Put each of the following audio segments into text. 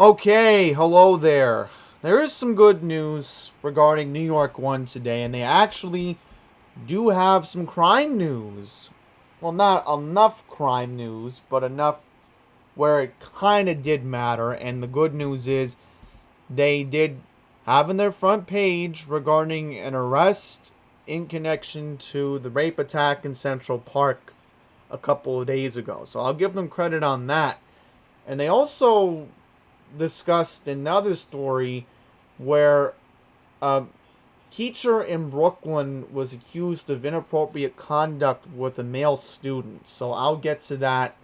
Okay, hello there. There is some good news regarding NY1 today, and they actually do have some crime news. Well, not enough crime news, but enough where it kind of did matter. And the good news is they did have in their front page regarding an arrest in connection to the rape attack in Central Park a couple of days ago. So I'll give them credit on that. And they also discussed another story where a teacher in Brooklyn was accused of inappropriate conduct with a male student. So I'll get to that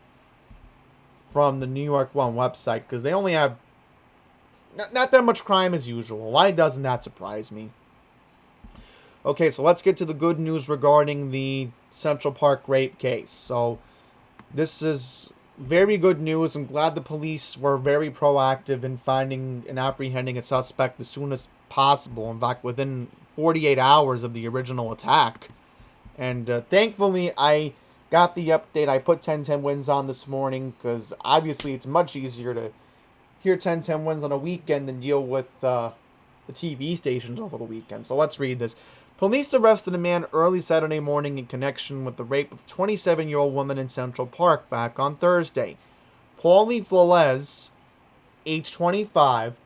from the NY1 website because they only have not that much crime as usual. Why doesn't that surprise me? Okay, so let's get to the good news regarding the Central Park rape case. So this is very good news. I'm glad the police were very proactive in finding and apprehending a suspect as soon as possible. In fact, within 48 hours of the original attack. And thankfully, I got the update. I put 1010 wins on this morning because obviously it's much easier to hear 1010 wins on a weekend than deal with the TV stations over the weekend. So let's read this. Police arrested a man early Saturday morning in connection with the rape of 27-year-old woman in Central Park back on Thursday. Paulie Flores, age 25,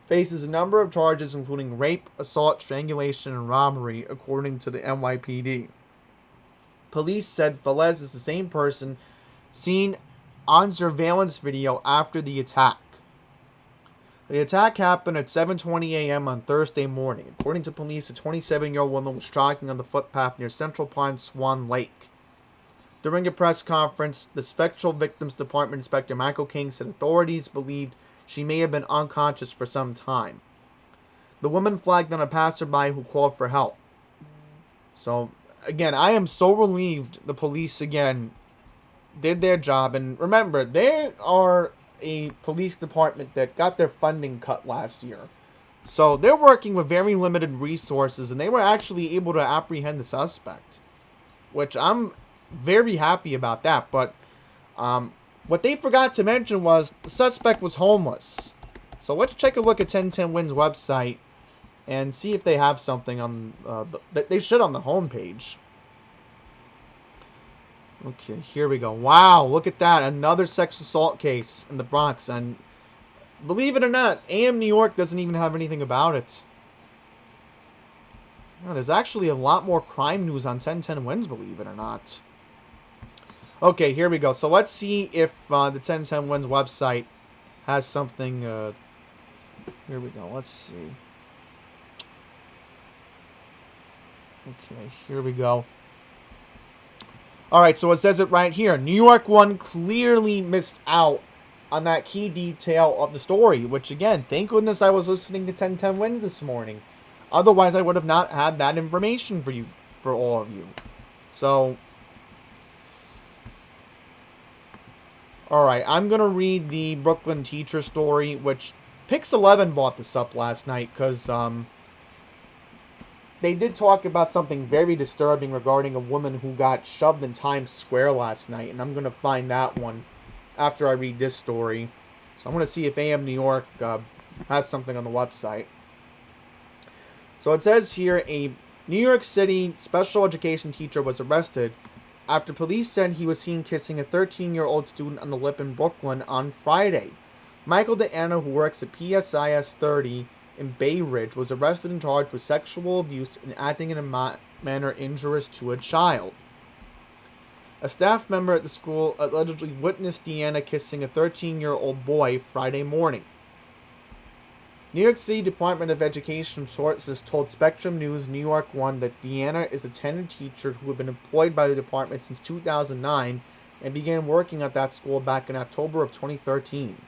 faces a number of charges including rape, assault, strangulation, and robbery, according to the NYPD. Police said Flores is the same person seen on surveillance video after the attack. The attack happened at 7:20 a.m. on Thursday morning. According to police, a 27-year-old woman was jogging on the footpath near Central Pine Swan Lake. During a press conference, the Special Victims Department Inspector Michael King said authorities believed she may have been unconscious for some time. The woman flagged down a passerby who called for help. So, again, I am so relieved the police, again, did their job. And remember, they are a police department that got their funding cut last year. So they're working with very limited resources, and they were actually able to apprehend the suspect, which I'm very happy about that. But what they forgot to mention was the suspect was homeless. So let's take a look at 1010 Wins website and see if they have something on they should on the homepage. Okay, here we go. Wow, look at that. Another sex assault case in the Bronx. And believe it or not, AM New York doesn't even have anything about it. No, there's actually a lot more crime news on 1010 Wins, believe it or not. Okay, here we go. So let's see if the 1010 Wins website has something. Here we go. Let's see. Okay, here we go. Alright, so it says it right here. NY1 clearly missed out on that key detail of the story, which again, thank goodness I was listening to 1010 Wins this morning. Otherwise, I would have not had that information for all of you. So, alright, I'm going to read the Brooklyn teacher story, which Pix11 bought this up last night, because, they did talk about something very disturbing regarding a woman who got shoved in Times Square last night, and I'm going to find that one after I read this story. So I'm going to see if AM New York has something on the website. So it says here, a New York City special education teacher was arrested after police said he was seen kissing a 13-year-old student on the lip in Brooklyn on Friday. Michael DeAnna, who works at PSIS 30, in Bay Ridge, was arrested and charged with sexual abuse and acting in a manner injurious to a child. A staff member at the school allegedly witnessed Deanna kissing a 13-year-old boy Friday morning. New York City Department of Education sources told Spectrum News NY1 that Deanna is a tenured teacher who had been employed by the department since 2009 and began working at that school back in October of 2013.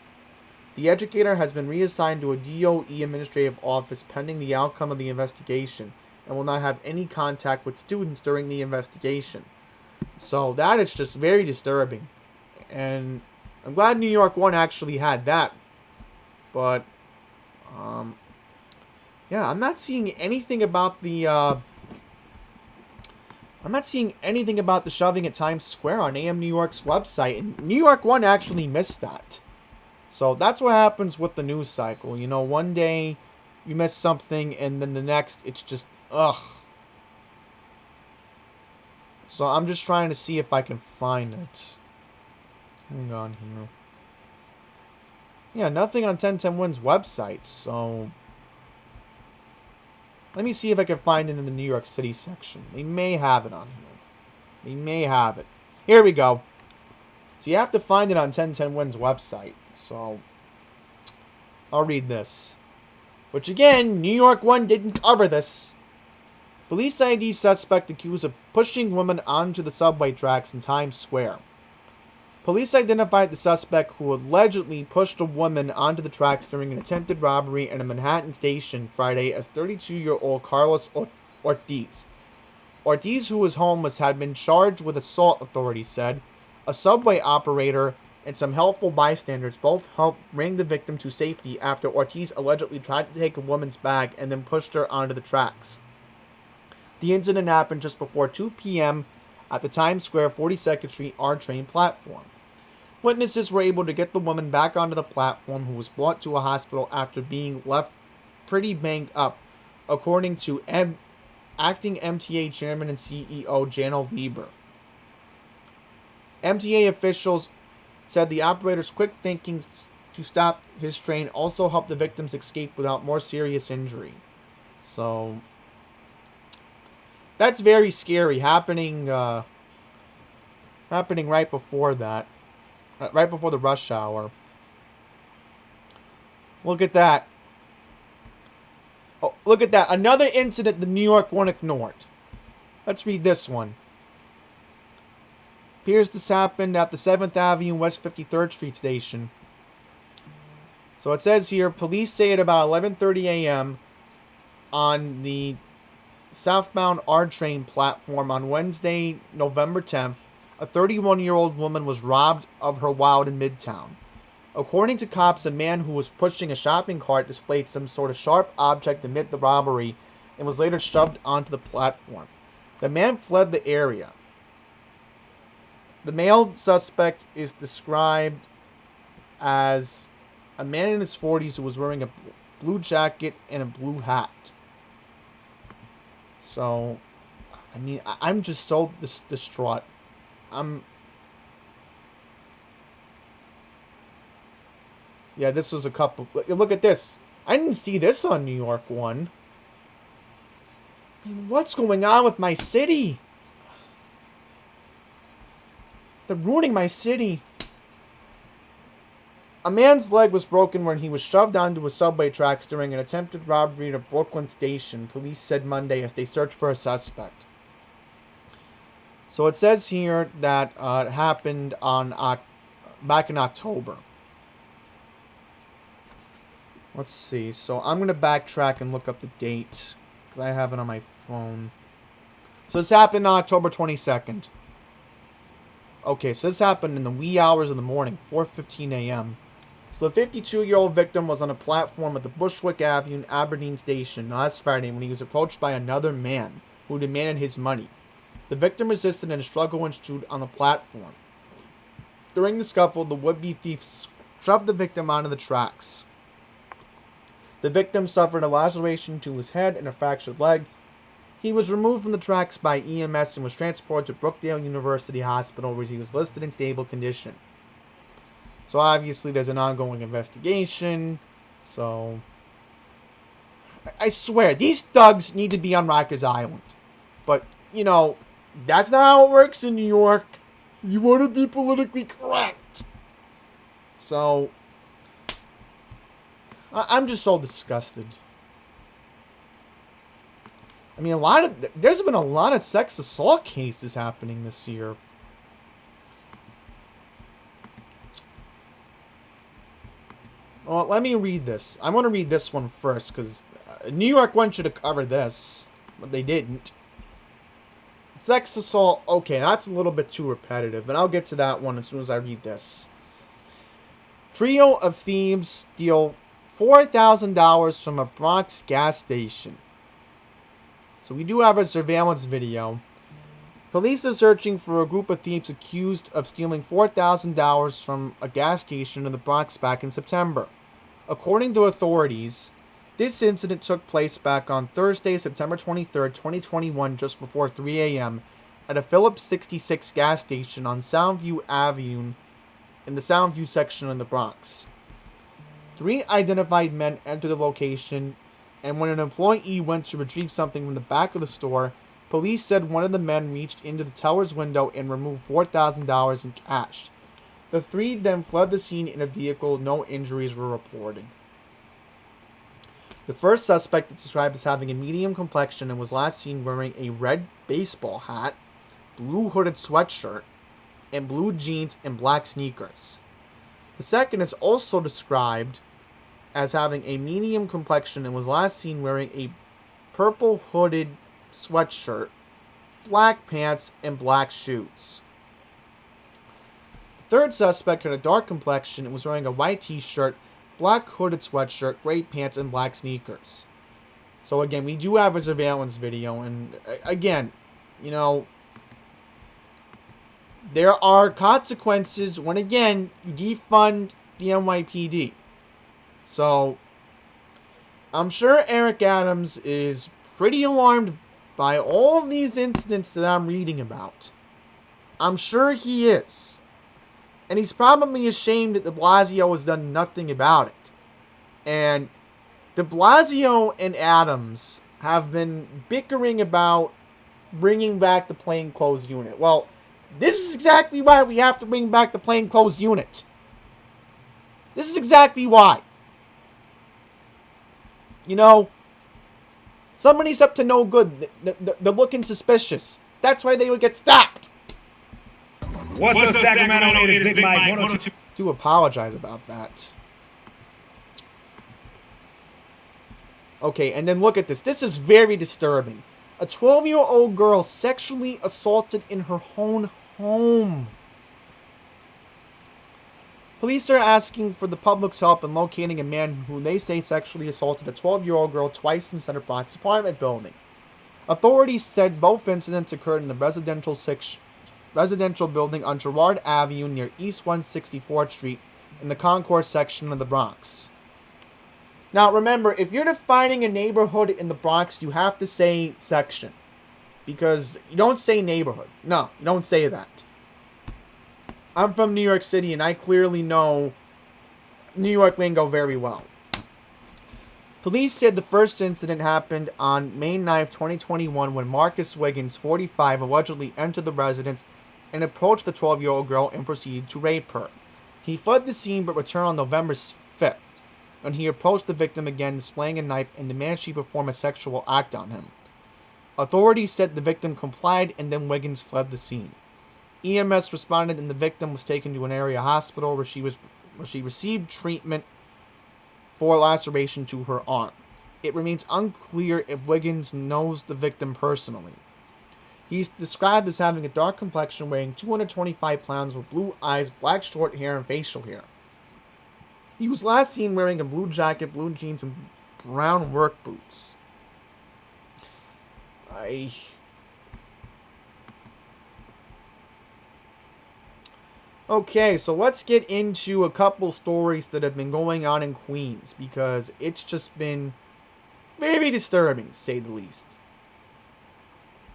The educator has been reassigned to a DOE administrative office pending the outcome of the investigation and will not have any contact with students during the investigation. So that is just very disturbing. And I'm glad NY1 actually had that. But, yeah, I'm not seeing anything about the, shoving at Times Square on AM New York's website. And NY1 actually missed that. So that's what happens with the news cycle. You know, one day you miss something, and then the next it's just, ugh. So I'm just trying to see if I can find it. Hang on here. Yeah, nothing on 1010win's website, so let me see if I can find it in the New York City section. They may have it on here. They may have it. Here we go. So you have to find it on 1010win's website. So I'll read this. Which again, New York 1 didn't cover this. Police ID suspect accused of pushing woman onto the subway tracks in Times Square. Police identified the suspect who allegedly pushed a woman onto the tracks during an attempted robbery at a Manhattan station Friday as 32-year-old Carlos Ortiz. Ortiz, who was homeless, had been charged with assault, authorities said. A subway operator and some helpful bystanders both helped bring the victim to safety after Ortiz allegedly tried to take a woman's bag and then pushed her onto the tracks. The incident happened just before 2 p.m. at the Times Square 42nd Street R train platform. Witnesses were able to get the woman back onto the platform, who was brought to a hospital after being left pretty banged up, according to acting MTA chairman and CEO Janel Lieber. MTA officials said the operator's quick thinking to stop his train also helped the victims escape without more serious injury. So that's very scary, happening right before that. Right before the rush hour. Look at that. Oh, look at that. Another incident the New York 1 ignored. Let's read this one. Appears this happened at the 7th Avenue West 53rd Street station. So it says here, police say at about 11:30 a.m. on the southbound R train platform on Wednesday, November 10th, a 31-year-old woman was robbed of her wallet in Midtown. According to cops, a man who was pushing a shopping cart displayed some sort of sharp object amid the robbery and was later shoved onto the platform. The man fled the area. The male suspect is described as a man in his 40s who was wearing a blue jacket and a blue hat. So, I mean, I'm just so distraught. Yeah, this was a couple. Look at this. I didn't see this on New York 1. I mean, what's going on with my city? They're ruining my city. A man's leg was broken when he was shoved onto a subway tracks during an attempted robbery at a Brooklyn station, police said Monday as they searched for a suspect. So it says here that it happened back in October. Let's see. So I'm going to backtrack and look up the date, because I have it on my phone. So this happened on October 22nd. Okay, so this happened in the wee hours of the morning, 4:15 a.m. So the 52-year-old victim was on a platform at the Bushwick Avenue Aberdeen station last Friday when he was approached by another man who demanded his money. The victim resisted and a struggle ensued on the platform. During the scuffle, the would-be thief shoved the victim onto the tracks. The victim suffered a laceration to his head and a fractured leg. He was removed from the tracks by EMS and was transported to Brookdale University Hospital, where he was listed in stable condition. So obviously there's an ongoing investigation. So I swear, these thugs need to be on Rikers Island. But, you know, that's not how it works in New York. You want to be politically correct. So I'm just so disgusted. I mean, there's been a lot of sex assault cases happening this year. Well, let me read this. I want to read this one first, because New York 1 should have covered this, but they didn't. Sex assault, okay, that's a little bit too repetitive, and I'll get to that one as soon as I read this. Trio of thieves steal $4,000 from a Bronx gas station. So we do have a surveillance video. Police are searching for a group of thieves accused of stealing $4,000 from a gas station in the Bronx back in September. According to authorities, this incident took place back on Thursday, September 23rd, 2021, just before 3 a.m. at a Phillips 66 gas station on Soundview Avenue in the Soundview section in the Bronx. 3 identified men entered the location, and when an employee went to retrieve something from the back of the store, police said one of the men reached into the teller's window and removed $4,000 in cash. The 3 then fled the scene in a vehicle. No injuries were reported. The first suspect is described as having a medium complexion and was last seen wearing a red baseball hat, blue hooded sweatshirt, and blue jeans and black sneakers. The second is also described as having a medium complexion and was last seen wearing a purple hooded sweatshirt, black pants, and black shoes. The third suspect had a dark complexion and was wearing a white t-shirt, black hooded sweatshirt, gray pants, and black sneakers. So again, we do have a surveillance video, and again, you know, there are consequences when, again, you defund the NYPD. So, I'm sure Eric Adams is pretty alarmed by all of these incidents that I'm reading about. I'm sure he is. And he's probably ashamed that de Blasio has done nothing about it. And de Blasio and Adams have been bickering about bringing back the plainclothes unit. Well, this is exactly why we have to bring back the plainclothes unit. This is exactly why. You know, somebody's up to no good. They're looking suspicious. That's why they would get stopped. What's up, Sacramento? It is Big Mike 102. Do apologize about that. Okay, and then look at this. This is very disturbing. A 12-year-old girl sexually assaulted in her own home. Police are asking for the public's help in locating a man who they say sexually assaulted a 12-year-old girl twice in Center Bronx apartment building. Authorities said both incidents occurred in the residential building on Girard Avenue near East 164th Street in the Concourse section of the Bronx. Now remember, if you're defining a neighborhood in the Bronx, you have to say section. Because you don't say neighborhood. No, you don't say that. I'm from New York City, and I clearly know New York lingo very well. Police said the first incident happened on May 9th, 2021, when Marcus Wiggins, 45, allegedly entered the residence and approached the 12-year-old girl and proceeded to rape her. He fled the scene but returned on November 5th, when he approached the victim again, displaying a knife, and demanded she perform a sexual act on him. Authorities said the victim complied, and then Wiggins fled the scene. EMS responded, and the victim was taken to an area hospital where she received treatment for laceration to her arm. It remains unclear if Wiggins knows the victim personally. He's described as having a dark complexion, weighing 225 pounds, with blue eyes, black short hair, and facial hair. He was last seen wearing a blue jacket, blue jeans, and brown work boots. Okay, so let's get into a couple stories that have been going on in Queens, because it's just been very disturbing, to say the least.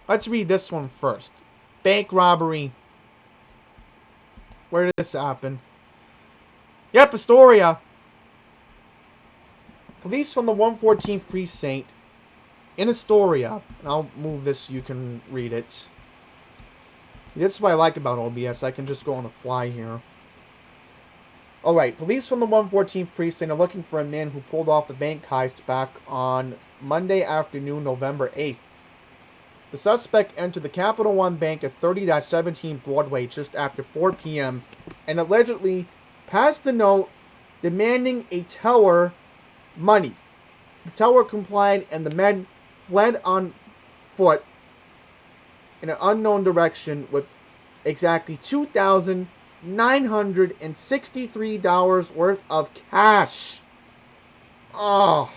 Let's read this one first. Bank robbery. Where did this happen? Yep, Astoria. Police from the 114th Precinct in Astoria, and I'll move this so you can read it. This is what I like about OBS. I can just go on the fly here. Alright, police from the 114th Precinct are looking for a man who pulled off a bank heist back on Monday afternoon, November 8th. The suspect entered the Capital One Bank at 30-17 Broadway just after 4 p.m. and allegedly passed a note demanding a teller money. The teller complied, and the men fled on foot in an unknown direction with exactly $2,963 worth of cash. Oh.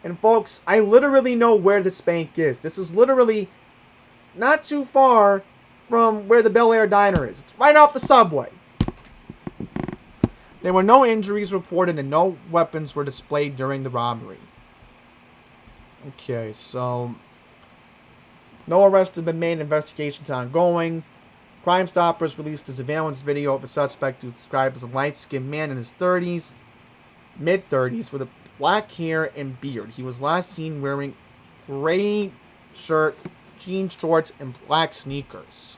And folks, I literally know where this bank is. This is literally not too far from where the Bel Air Diner is. It's right off the subway. There were no injuries reported and no weapons were displayed during the robbery. Okay, so no arrests have been made. Investigations ongoing. Crime Stoppers released a surveillance video of a suspect who described as a light-skinned man in his 30s, mid-30s, with a black hair and beard. He was last seen wearing gray shirt, jean shorts, and black sneakers.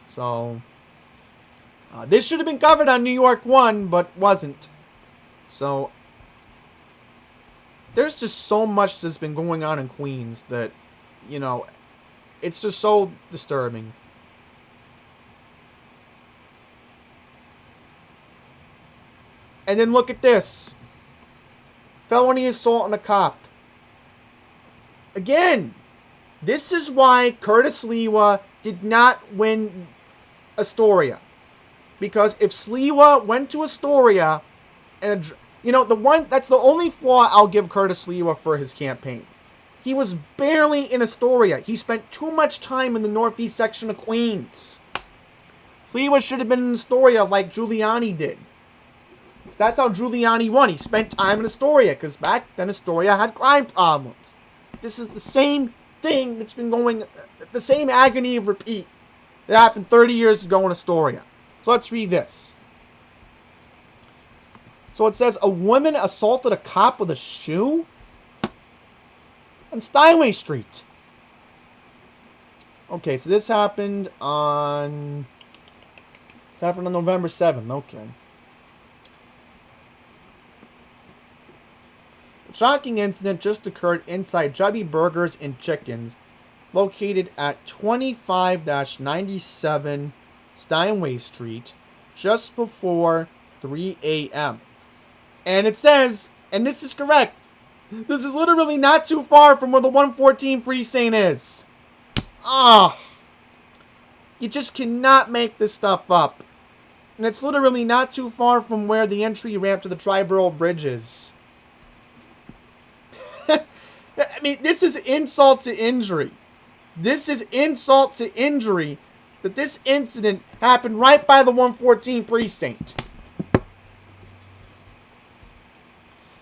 So this should have been covered on New York 1, but wasn't. So there's just so much that's been going on in Queens that, you know, it's just so disturbing. And then look at this. Felony assault on a cop. Again, this is why Curtis Sliwa did not win Astoria. Because if Sliwa went to Astoria, and that's the only flaw I'll give Curtis Sliwa for his campaign. He was barely in Astoria. He spent too much time in the northeast section of Queens. Sliwa should have been in Astoria like Giuliani did. So that's how Giuliani won. He spent time in Astoria, because back then Astoria had crime problems. This is the same thing that's been going, the same agony of repeat that happened 30 years ago in Astoria. So let's read this. So it says, a woman assaulted a cop with a shoe on Steinway Street. Okay, so this happened on November 7th. Okay. A shocking incident just occurred inside Chubby Burgers and Chickens, located at 25-97 Steinway Street, just before 3 a.m. And it says, and this is correct, this is literally not too far from where the 114 precinct is. You just cannot make this stuff up. And it's literally not too far from where the entry ramp to the Triborough Bridge is. I mean, this is insult to injury. This is insult to injury that this incident happened right by the 114 precinct.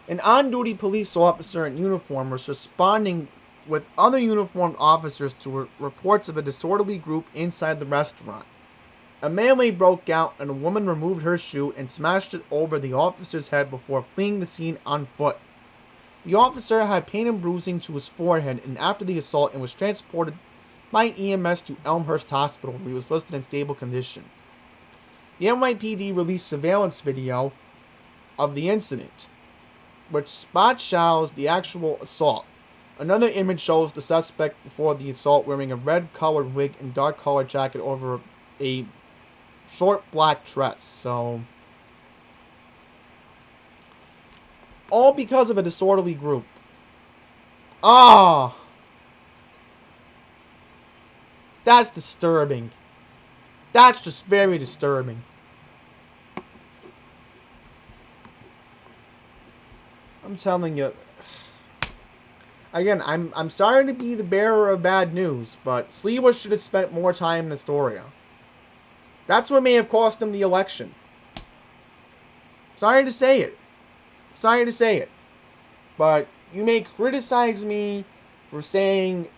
An on-duty police officer in uniform was responding with other uniformed officers to reports of a disorderly group inside the restaurant. A melee broke out and a woman removed her shoe and smashed it over the officer's head before fleeing the scene on foot. The officer had pain and bruising to his forehead and after the assault and was transported by EMS to Elmhurst Hospital, where he was listed in stable condition. The NYPD released surveillance video of the incident, which spot shadows the actual assault. Another image shows the suspect before the assault wearing a red-colored wig and dark-colored jacket over a short black dress. So, all because of a disorderly group. That's disturbing. That's just very disturbing. I'm telling you. Again, I'm sorry to be the bearer of bad news, but Sliwa should have spent more time in Astoria. That's what may have cost him the election. Sorry to say it. Sorry to say it. But you may criticize me for saying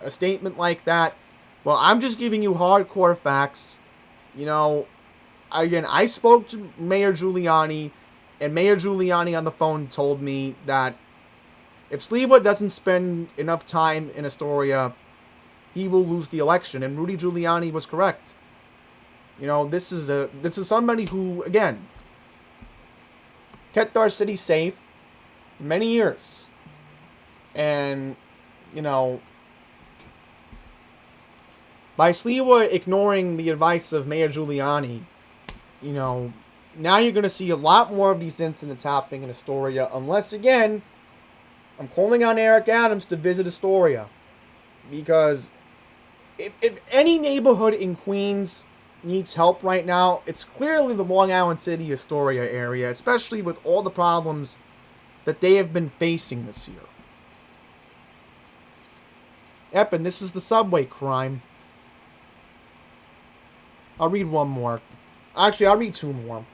a statement like that. Well, I'm just giving you hardcore facts. You know, again, I spoke to Mayor Giuliani, and Mayor Giuliani on the phone told me that if Sliwa doesn't spend enough time in Astoria, he will lose the election. And Rudy Giuliani was correct. You know, this is somebody who, again, kept our city safe for many years. And, you know, by Sliwa ignoring the advice of Mayor Giuliani, you know, now you're going to see a lot more of these incidents happening in Astoria. Unless, again, I'm calling on Eric Adams to visit Astoria. Because if any neighborhood in Queens needs help right now, it's clearly the Long Island City Astoria area, especially with all the problems that they have been facing this year. Yep, and this is the subway crime. I'll read one more. Actually, I'll read two more.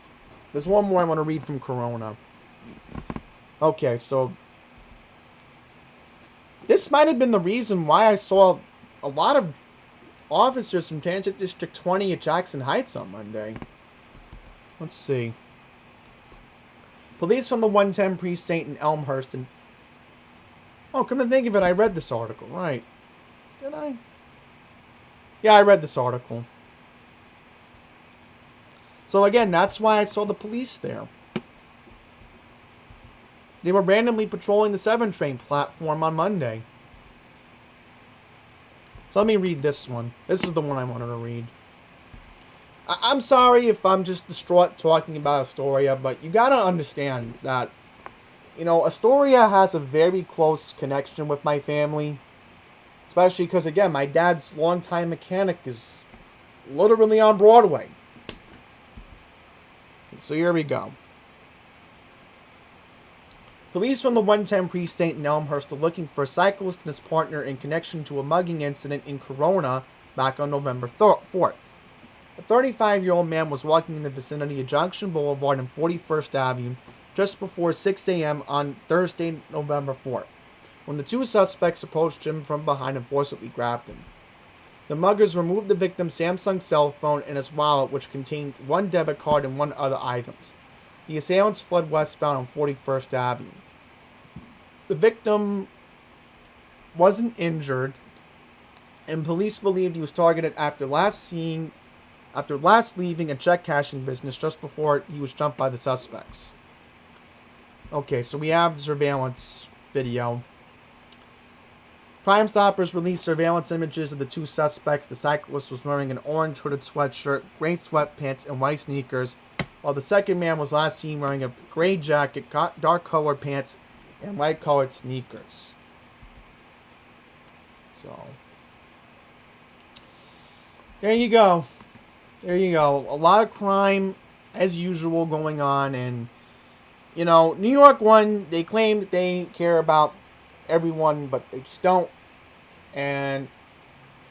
There's one more I want to read from Corona. Okay, so this might have been the reason why I saw a lot of officers from Transit District 20 at Jackson Heights on Monday. Let's see. Police from the 110 precinct in Elmhurst and... Oh, come to think of it, I read this article. Right. Did I? Yeah, I read this article. So again, that's why I saw the police there. They were randomly patrolling the 7 train platform on Monday. So let me read this one. This is the one I wanted to read. I'm sorry if I'm just distraught talking about Astoria, but you gotta understand that, you know, Astoria has a very close connection with my family. Especially because, again, my dad's longtime mechanic is literally on Broadway. So here we go. Police from the 110 precinct in Elmhurst are looking for a cyclist and his partner in connection to a mugging incident in Corona back on November 4th. A 35-year-old man was walking in the vicinity of Junction Boulevard and 41st Avenue just before 6 a.m. on Thursday, November 4th, when the two suspects approached him from behind and forcibly grabbed him. The muggers removed the victim's Samsung cell phone and his wallet, which contained one debit card and one other items. The assailants fled westbound on 41st Avenue. The victim wasn't injured, and police believed he was targeted after last leaving a check cashing business just before he was jumped by the suspects. Okay, so we have surveillance video. Crime Stoppers released surveillance images of the two suspects. The cyclist was wearing an orange hooded sweatshirt, gray sweatpants, and white sneakers, while the second man was last seen wearing a gray jacket, dark colored pants, and light colored sneakers. So, there you go. There you go. A lot of crime, as usual, going on. And, you know, New York 1, they claim that they care about everyone, but they just don't. And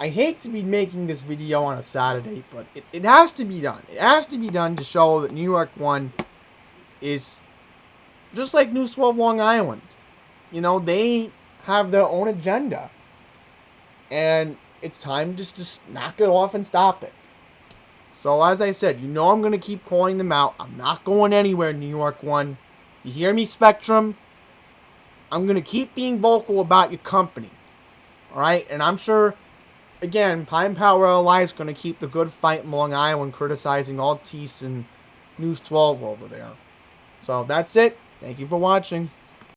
I hate to be making this video on a Saturday, but it has to be done. It has to be done to show that New York 1 is just like News 12 Long Island. You know, they have their own agenda. And it's time to just knock it off and stop it. So, as I said, you know I'm going to keep calling them out. I'm not going anywhere, New York 1. You hear me, Spectrum? I'm going to keep being vocal about your company. Alright? And I'm sure, again, Pine Power LI is going to keep the good fight in Long Island, criticizing Altice and News 12 over there. So, that's it. Thank you for watching.